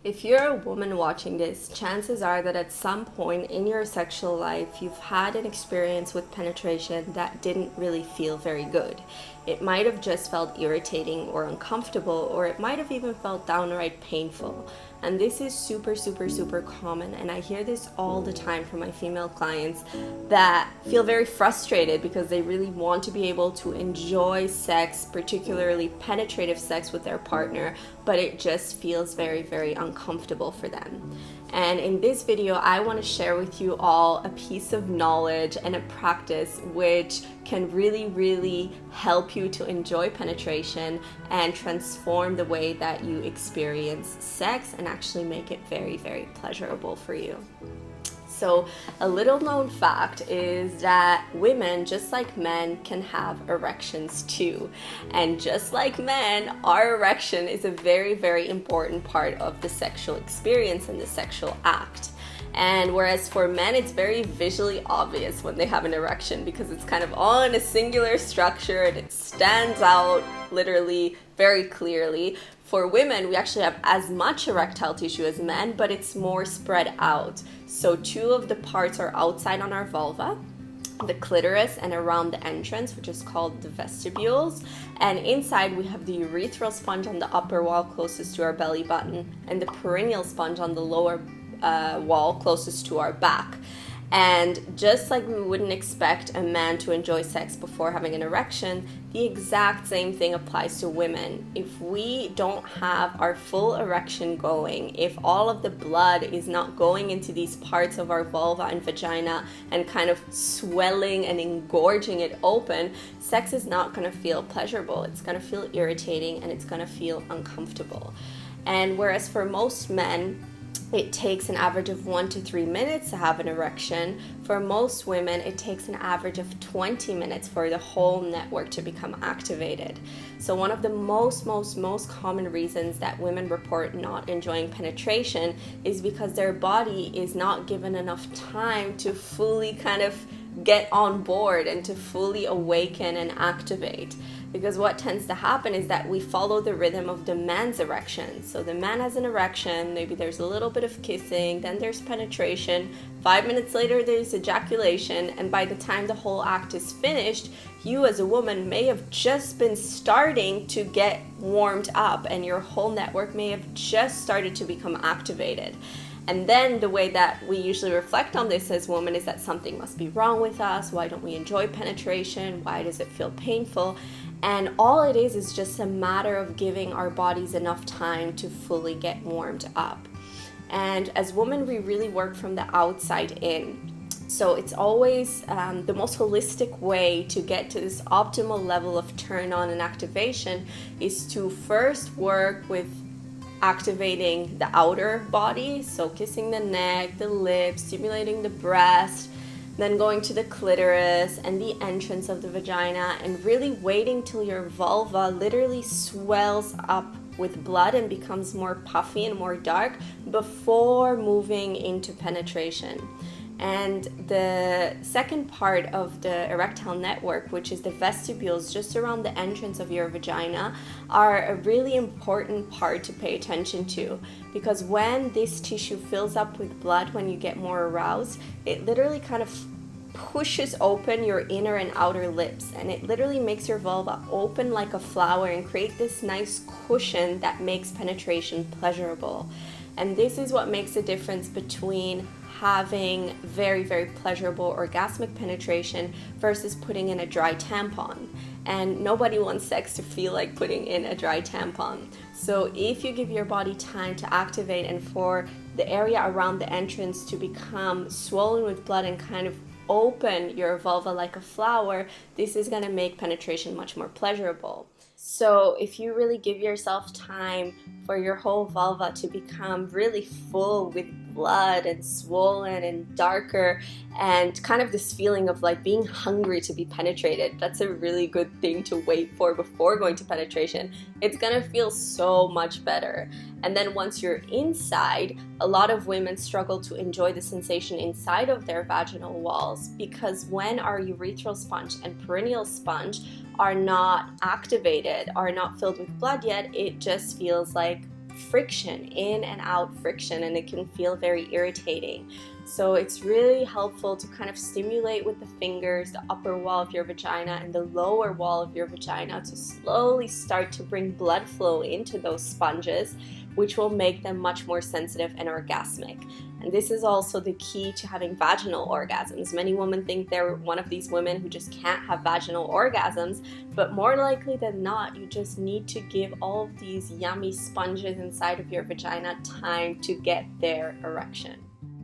If you're a woman watching this, chances are that at some point in your sexual life, you've had an experience with penetration that didn't really feel very good. It might have just felt irritating or uncomfortable, or it might have even felt downright painful. And this is super common, and I hear this all the time from my female clients that feel very frustrated because they really want to be able to enjoy sex, particularly penetrative sex with their partner, but it just feels very uncomfortable for them. And in this video, I want to share with you all a piece of knowledge and a practice which can really help you to enjoy penetration and transform the way that you experience sex and actually make it very pleasurable for you. So a little known fact is that women, just like men, can have erections too. And just like men, our erection is a very important part of the sexual experience and the sexual act. And whereas for men, it's very visually obvious when they have an erection because it's kind of on a singular structure and it stands out literally very clearly. For women, we actually have as much erectile tissue as men, but it's more spread out. So two of the parts are outside on our vulva, the clitoris and around the entrance, which is called the vestibules. And inside we have the urethral sponge on the upper wall closest to our belly button and the perineal sponge on the lower wall closest to our back. And just like we wouldn't expect a man to enjoy sex before having an erection, the exact same thing applies to women. If we don't have our full erection going, if all of the blood is not going into these parts of our vulva and vagina and kind of swelling and engorging it open, sex is not going to feel pleasurable. It's going to feel irritating and it's going to feel uncomfortable. And whereas for most men, it takes an average of 1 to 3 minutes to have an erection. For most women, it takes an average of 20 minutes for the whole network to become activated. So one of the most common reasons that women report not enjoying penetration is because their body is not given enough time to fully kind of get on board and to fully awaken and activate. Because what tends to happen is that we follow the rhythm of the man's erection. So the man has an erection, maybe there's a little bit of kissing, then there's penetration, 5 minutes later there's ejaculation, and by the time the whole act is finished, you as a woman may have just been starting to get warmed up and your whole network may have just started to become activated. And then the way that we usually reflect on this as women is that something must be wrong with us. Why don't we enjoy penetration? Why does it feel painful? And all it is just a matter of giving our bodies enough time to fully get warmed up. And as women, we really work from the outside in. So it's always the most holistic way to get to this optimal level of turn on and activation is to first work with activating the outer body, so kissing the neck, the lips, stimulating the breast, then going to the clitoris and the entrance of the vagina and really waiting till your vulva literally swells up with blood and becomes more puffy and more dark before moving into penetration. And the second part of the erectile network, which is the vestibules just around the entrance of your vagina, are a really important part to pay attention to, because when this tissue fills up with blood when you get more aroused, it literally kind of pushes open your inner and outer lips, and it literally makes your vulva open like a flower and create this nice cushion that makes penetration pleasurable. And this is what makes the difference between having very pleasurable orgasmic penetration versus putting in a dry tampon. And nobody wants sex to feel like putting in a dry tampon. So if you give your body time to activate and for the area around the entrance to become swollen with blood and kind of open your vulva like a flower, this is going to make penetration much more pleasurable. So if you really give yourself time for your whole vulva to become really full with blood and swollen and darker and kind of this feeling of like being hungry to be penetrated, that's a really good thing to wait for before going to penetration. It's gonna feel so much better. And then once you're inside, a lot of women struggle to enjoy the sensation inside of their vaginal walls because when our urethral sponge and perineal sponge are not activated, are not filled with blood yet, it just feels like friction, in and out friction, and it can feel very irritating. So it's really helpful to kind of stimulate with the fingers the upper wall of your vagina and the lower wall of your vagina to slowly start to bring blood flow into those sponges, which will make them much more sensitive and orgasmic. And this is also the key to having vaginal orgasms. Many women think they're one of these women who just can't have vaginal orgasms, but more likely than not, you just need to give all of these yummy sponges inside of your vagina time to get their erection.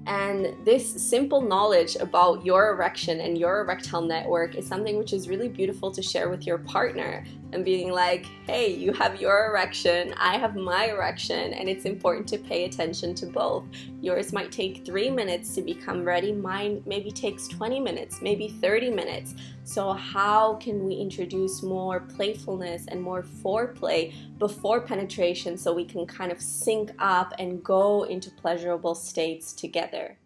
And this simple knowledge about your erection and your erectile network is something which is really beautiful to share with your partner, and being like, hey, you have your erection, I have my erection, and it's important to pay attention to both. Yours might take 3 minutes to become ready, mine maybe takes 20 minutes, maybe 30 minutes. So how can we introduce more playfulness and more foreplay before penetration so we can kind of sync up and go into pleasurable states together?